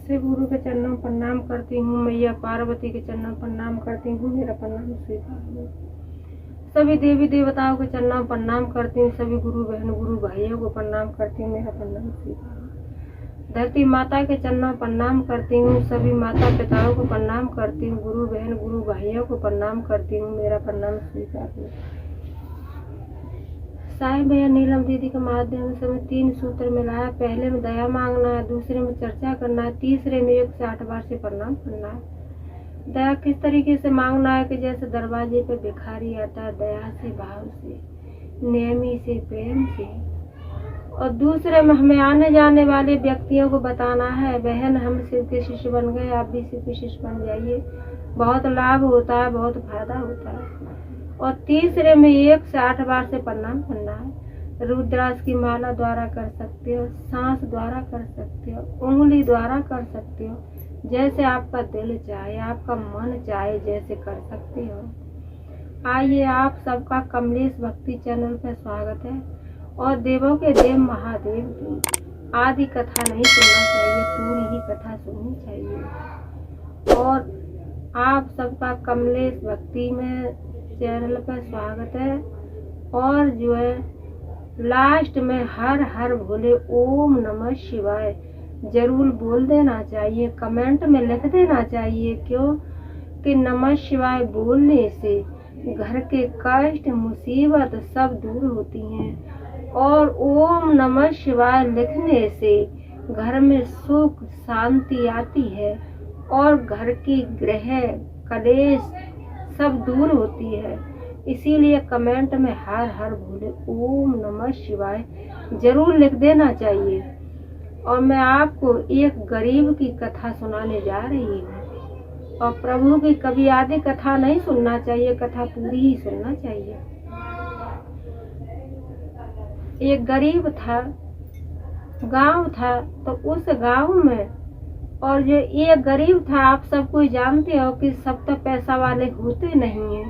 शिव गुरु के चरणों में प्रणाम करती हूँ। मैया पार्वती के चरणों में प्रणाम करती हूँ। मेरा प्रणाम स्वीकार हो। सभी देवी देवताओं के चरणों में प्रणाम करती हूँ। सभी गुरु बहन गुरु भाइयों को प्रणाम करती हूँ। मेरा प्रणाम स्वीकार हो। धरती माता के चरणों में प्रणाम करती हूँ। सभी माता पिताओं को प्रणाम करती हूँ। गुरु बहन गुरु भाइयों को प्रणाम करती हूँ। मेरा प्रणाम स्वीकार हो। साईं भैया नीलम दीदी के माध्यम से मैं 3 सूत्र मिलाया। पहले में दया मांगना है, दूसरे में चर्चा करना है, तीसरे में 1 से 8 बार से प्रणाम करना है। दया किस तरीके से मांगना है कि जैसे दरवाजे पे भिखारी आता है, दया से, भाव से, नेमी से, प्रेम से। और दूसरे में हमें आने जाने वाले व्यक्तियों को बताना है, बहन हम शिव के शिष्य बन गए, आप भी शिव के शिष्य बन जाइए, बहुत लाभ होता है, बहुत फायदा होता है। और तीसरे में 1 से 8 बार से प्रणाम करना है। रुद्राक्ष की माला द्वारा कर सकते हो, सांस द्वारा कर सकते हो, उंगली द्वारा कर सकते हो, जैसे आपका दिल चाहे, आपका मन चाहे, जैसे कर सकते हो। आइए, आप सबका कमलेश भक्ति चैनल पर स्वागत है। और देवों के देव महादेव की आदि कथा नहीं सुनना चाहिए, पूरी ही कथा सुननी चाहिए। और आप सबका कमलेश भक्ति में चैनल पर स्वागत है। और जो है लास्ट में हर हर भोले ओम नमः शिवाय जरूर बोल देना चाहिए, कमेंट में लिख देना चाहिए। क्यों कि नमः शिवाय बोलने से घर के कष्ट मुसीबत सब दूर होती हैं। और ओम नमः शिवाय लिखने से घर में सुख शांति आती है और घर की ग्रह कलेश सब दूर होती है। इसीलिए कमेंट में हर हर भोले ओम नमः शिवाय जरूर लिख देना चाहिए। और मैं आपको एक गरीब की कथा सुनाने जा रही हूँ। और प्रभु की कभी आधी कथा नहीं सुनना चाहिए, कथा पूरी ही सुनना चाहिए। एक गरीब था, गांव था, तो उस गांव में, और जो ये गरीब था, आप सब कोई जानते हो कि सब तो पैसा वाले होते नहीं हैं,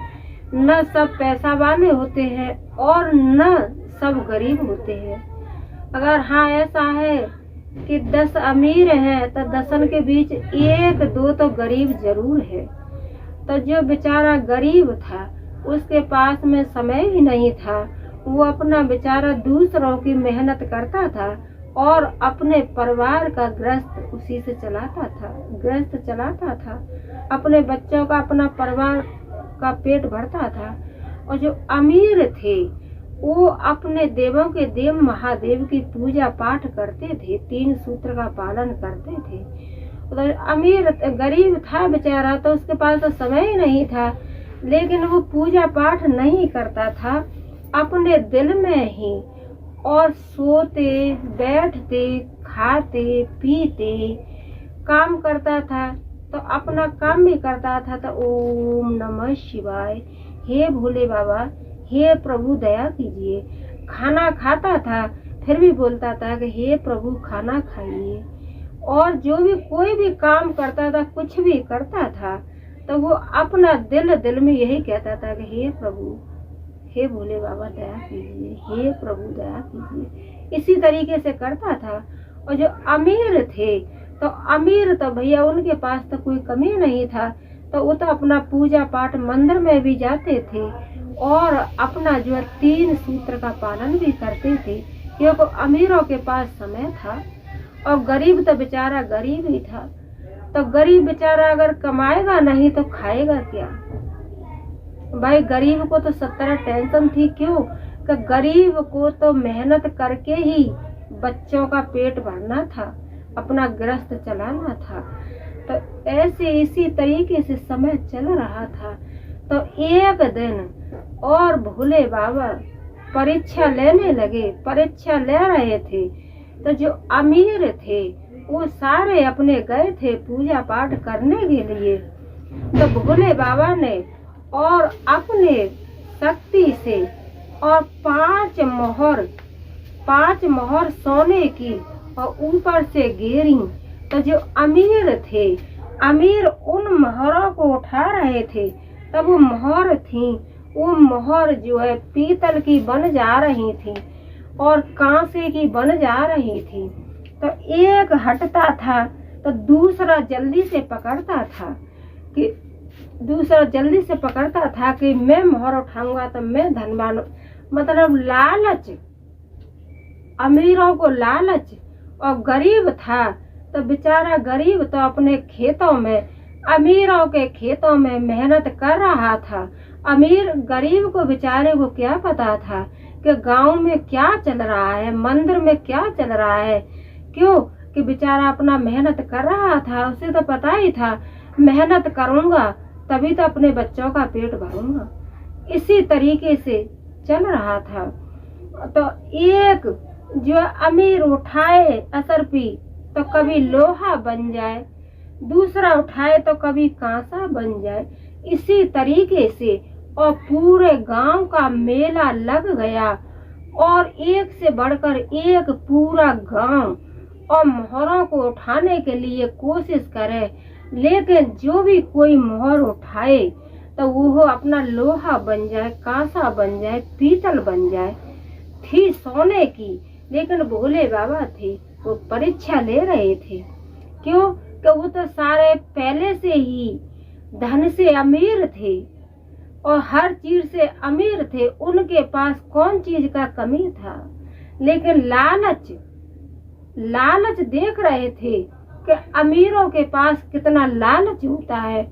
न सब पैसा वाले होते हैं और न सब गरीब होते हैं। अगर हाँ ऐसा है कि 10 अमीर हैं तो 10 के बीच 1-2 तो गरीब जरूर है। तो जो बेचारा गरीब था उसके पास में समय ही नहीं था, वो अपना बेचारा दूसरों की मेहनत करता था और अपने परिवार का ग्रस्त उसी से चलाता था, अपने बच्चों का, अपना परिवार का पेट भरता था। और जो अमीर थे वो अपने देवों के देव महादेव की पूजा पाठ करते थे, 3 सूत्र का पालन करते थे। तो अमीर गरीब था बेचारा, तो उसके पास तो समय ही नहीं था, लेकिन वो पूजा पाठ नहीं करता था, अपने दिल में ही। और सोते बैठते खाते पीते काम करता था, तो अपना काम भी करता था। तो ओम नमः शिवाय, हे भोले बाबा, हे प्रभु दया कीजिए। खाना खाता था फिर भी बोलता था कि हे प्रभु खाना खाइए। और जो भी कोई भी काम करता था, कुछ भी करता था, तो वो अपना दिल में यही कहता था कि हे प्रभु, हे भोले बाबा दया कीजिए, हे प्रभु दया कीजिए। इसी तरीके से करता था। और जो अमीर थे, तो अमीर तो भैया उनके पास तो कोई कमी नहीं था, तो वो तो अपना पूजा पाठ मंदिर में भी जाते थे और अपना जो 3 सूत्र का पालन भी करते थे, क्योंकि अमीरों के पास समय था। और गरीब तो बेचारा गरीब ही था। तो गरीब बेचारा अगर कमाएगा नहीं तो खाएगा क्या? भाई गरीब को तो 17 टेंशन थी। क्यों कि गरीब को तो मेहनत करके ही बच्चों का पेट भरना था, अपना गृहस्थ चलाना था। तो ऐसे इसी तरीके से समय चल रहा था। तो एक दिन और भोले बाबा परीक्षा लेने लगे, परीक्षा ले रहे थे। तो जो अमीर थे वो सारे अपने गए थे पूजा पाठ करने के लिए। तो भोले बाबा ने और अपने शक्ति से और 5 मोहर सोने की और ऊपर से घेरी। तो जो अमीर थे, अमीर उन मोहरों को उठा रहे थे, तब वो मोहर थी, वो मोहर जो है पीतल की बन जा रही थी और कांसे की बन जा रही थी। तो एक हटता था तो दूसरा जल्दी से पकड़ता था कि मैं मोहर उठाऊंगा तो मैं धनवान। मतलब लालच, अमीरों को लालच। और गरीब था तो बेचारा गरीब तो अपने खेतों में, अमीरों के खेतों में मेहनत कर रहा था। गरीब को बेचारे को क्या पता था कि गांव में क्या चल रहा है, मंदिर में क्या चल रहा है। क्यों कि बेचारा अपना मेहनत कर रहा था, उसे तो पता ही था मेहनत करूंगा तभी तो अपने बच्चों का पेट भरूंगा। इसी तरीके से चल रहा था। तो एक जो अमीर उठाए असरपी तो कभी लोहा बन जाए, दूसरा उठाए तो कभी कांसा बन जाए। इसी तरीके से और पूरे गांव का मेला लग गया और एक से बढ़कर एक पूरा गांव और मोहरों को उठाने के लिए कोशिश करे, लेकिन जो भी कोई मोहर उठाए तो वो अपना लोहा बन जाए, कांसा बन जाए, पीतल बन जाए। थी सोने की, लेकिन भोले बाबा थे, वो परीक्षा ले रहे थे। क्यों कि वो तो सारे पहले से ही धन से अमीर थे और हर चीज से अमीर थे, उनके पास कौन चीज का कमी था। लेकिन लालच देख रहे थे कि अमीरों के पास कितना लालच होता है,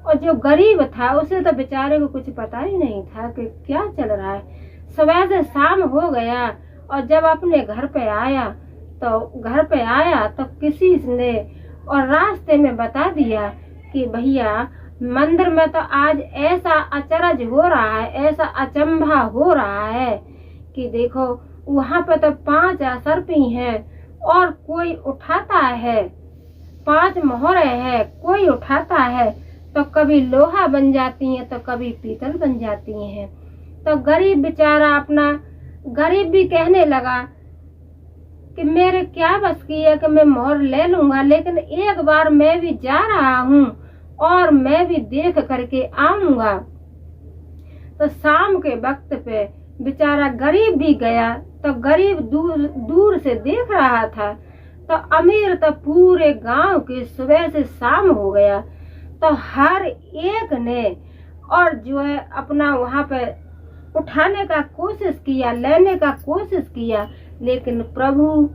और जो गरीब था उसे तो बेचारे को कुछ पता ही नहीं था कि क्या चल रहा है। सुबह से शाम हो गया और जब अपने घर पे आया तो किसी ने और रास्ते में बता दिया कि भैया मंदिर में तो आज ऐसा अचरज हो रहा है, ऐसा अचंभा हो रहा है कि देखो वहाँ पे तो 5 असरपी हैं और कोई उठाता है, 5 मोहरे हैं, कोई उठाता है तो कभी लोहा बन जाती है तो कभी पीतल बन जाती हैं। तो गरीब बेचारा गरीब भी कहने लगा कि मेरे क्या बस की है कि मैं मोहर ले लूंगा, लेकिन एक बार मैं भी जा रहा हूँ और मैं भी देख करके आऊंगा। तो शाम के वक्त पे बेचारा गरीब भी गया तो गरीब दूर से देख रहा था। तो अमीर तो पूरे गांव के सुबह से शाम हो गया तो हर एक ने और जो है अपना वहाँ पे उठाने का कोशिश किया, लेने का कोशिश किया, लेकिन प्रभु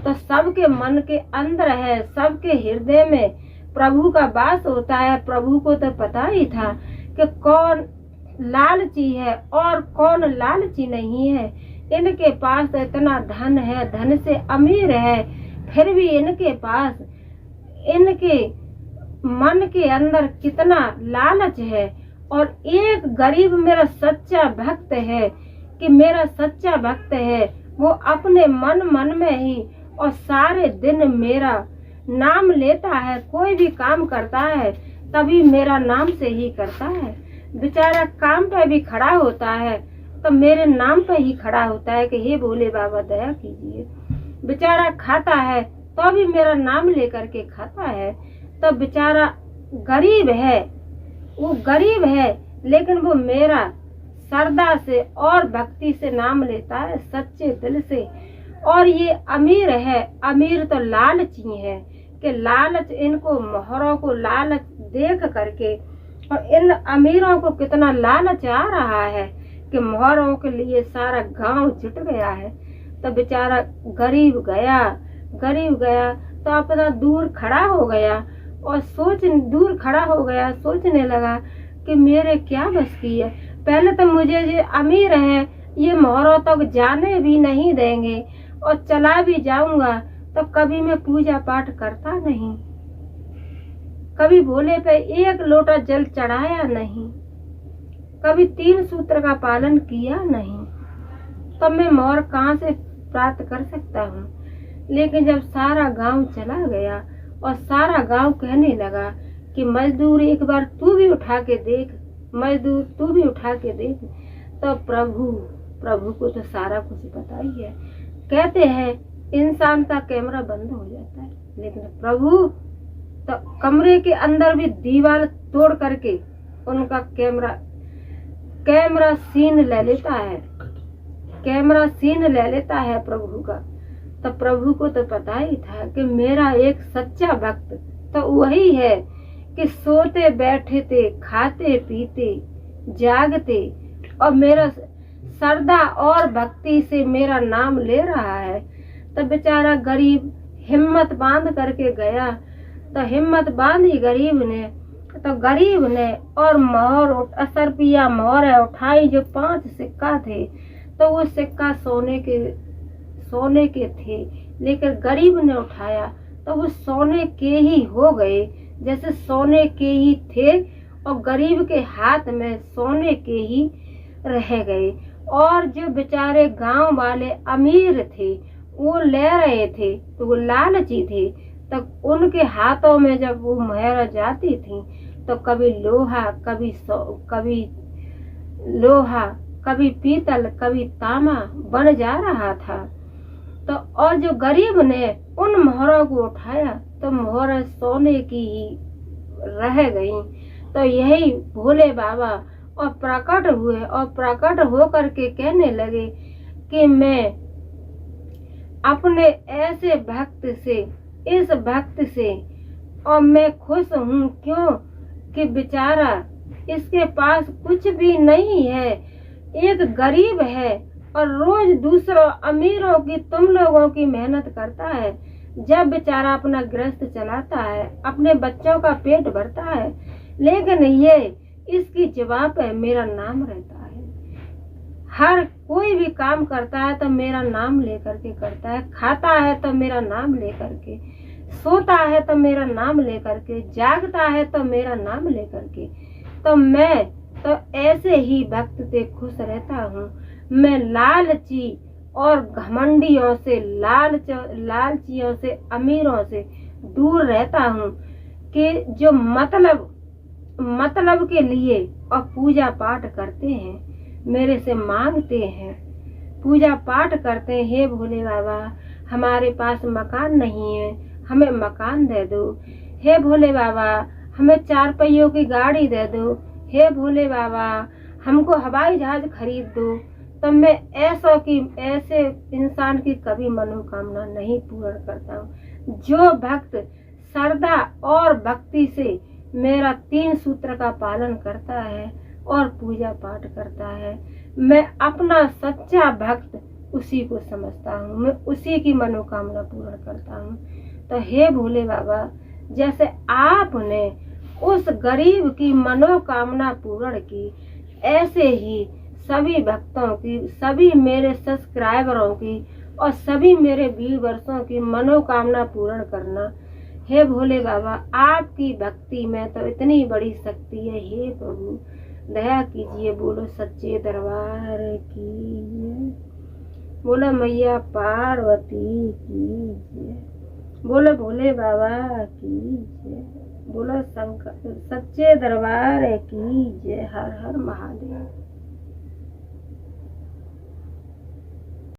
तो सबके मन के अंदर है, सबके हृदय में प्रभु का वास होता है। प्रभु को तो पता ही था कि कौन लालची है और कौन लालची नहीं है। इनके पास तो इतना धन है, धन से अमीर है, फिर भी इनके पास इनके मन के अंदर कितना लालच है। और एक गरीब मेरा सच्चा भक्त है कि मेरा सच्चा भक्त है, वो अपने मन में ही और सारे दिन मेरा नाम लेता है, कोई भी काम करता है तभी मेरा नाम से ही करता है। बेचारा काम पे भी खड़ा होता है तो मेरे नाम पे ही खड़ा होता है कि हे भोले बाबा दया कीजिए। बेचारा खाता है तो भी मेरा नाम लेकर के खाता है। तो बेचारा गरीब है, वो गरीब है लेकिन वो मेरा श्रद्धा से और भक्ति से नाम लेता है, सच्चे दिल से। और ये अमीर है, अमीर तो लालची है कि लालच इनको मोहरों को लालच देख करके, और इन अमीरों को कितना लालच आ रहा है कि मोहरों के लिए सारा गांव जुट गया है। तो बेचारा गरीब गया तो अपना दूर खड़ा हो गया और सोचने लगा कि मेरे क्या बस की है। पहले तो मुझे ये अमीर है ये मोहरों तक जाने भी नहीं देंगे, और चला भी जाऊंगा तो कभी मैं पूजा पाठ करता नहीं, कभी भोले पे एक लोटा जल चढ़ाया नहीं, कभी 3 सूत्र का पालन किया नहीं, तो मैं मोहर कहाँ से प्राप्त कर सकता हूँ। लेकिन जब सारा गांव चला गया और सारा गांव कहने लगा कि मजदूर एक बार तू भी उठा के देख, मजदूर तू भी उठा के देख, तो प्रभु को तो सारा कुछ पता ही है। कहते हैं इंसान का कैमरा बंद हो जाता है, लेकिन प्रभु तो कमरे के अंदर भी दीवार तोड़ करके उनका कैमरा सीन ले लेता है, प्रभु का। तो प्रभु को तो पता ही था कि मेरा एक सच्चा भक्त तो वही है कि सोते बैठते खाते पीते जागते और मेरा श्रद्धा और भक्ति से मेरा नाम ले रहा है। तो बेचारा गरीब हिम्मत बांध करके गया। तो हिम्मत बांधी गरीब ने, तो गरीब ने और मोहर 80 रुपया मोहर उठाई जो 5 सिक्का थे। तो वो सिक्का सोने के थे, लेकिन गरीब ने उठाया तो वो सोने के ही हो गए, जैसे सोने के ही थे और गरीब के हाथ में सोने के ही रह गए। और जो बेचारे गांव वाले अमीर थे वो ले रहे थे, तो वो लालची थे, तो उनके हाथों में जब वो मोहर जाती थी तो कभी लोहा कभी पीतल कभी तांबा बन जा रहा था। तो और जो गरीब ने उन मोहरों को उठाया तो मोहर सोने की ही रह गई। तो यही भोले बाबा और प्रकट हुए और प्रकट हो करके कहने लगे कि मैं अपने ऐसे भक्त से, इस भक्त से और मैं खुश हूँ। क्यों कि बेचारा इसके पास कुछ भी नहीं है, एक गरीब है और रोज दूसरों अमीरों की, तुम लोगों की मेहनत करता है। जब बेचारा अपना गृहस्थ चलाता है, अपने बच्चों का पेट भरता है, लेकिन ये इसकी जवाब है मेरा नाम रहता है। हर कोई भी काम करता है तो मेरा नाम लेकर के करता है, खाता है तो मेरा नाम लेकर के, सोता है तो मेरा नाम लेकर के, जागता है तो मेरा नाम लेकर के। तो मैं तो ऐसे ही भक्त से खुश रहता हूँ। मैं लालची और घमंडियों से, लालचियों से, अमीरों से दूर रहता हूँ कि जो मतलब के लिए और पूजा पाठ करते हैं, मेरे से मांगते हैं, पूजा पाठ करते हैं, हे भोले बाबा हमारे पास मकान नहीं है, हमें मकान दे दो। हे भोले बाबा हमें 4 पहियों की गाड़ी दे दो। हे भोले बाबा हमको हवाई जहाज खरीद दो। तो मैं ऐसे इंसान की कभी मनोकामना नहीं पूर्ण करता हूँ। जो भक्त श्रद्धा और भक्ति से मेरा 3 सूत्र का पालन करता है और पूजा पाठ करता है, मैं अपना सच्चा भक्त उसी को समझता हूँ, मैं उसी की मनोकामना पूर्ण करता हूँ। तो हे भोले बाबा जैसे आपने उस गरीब की मनोकामना पूर्ण की, ऐसे ही सभी भक्तों की, सभी मेरे सब्सक्राइबरों की और सभी मेरे व्यूअर्सों की मनोकामना पूर्ण करना। हे भोले बाबा आपकी भक्ति में तो इतनी बड़ी शक्ति है। हे प्रभु दया कीजिए। बोलो सच्चे दरबार की जय। बोलो मैया पार्वती की जय। बोलो भोले बाबा की जय। बोलो शंकर सच्चे दरबार की जय। हर हर महादेव।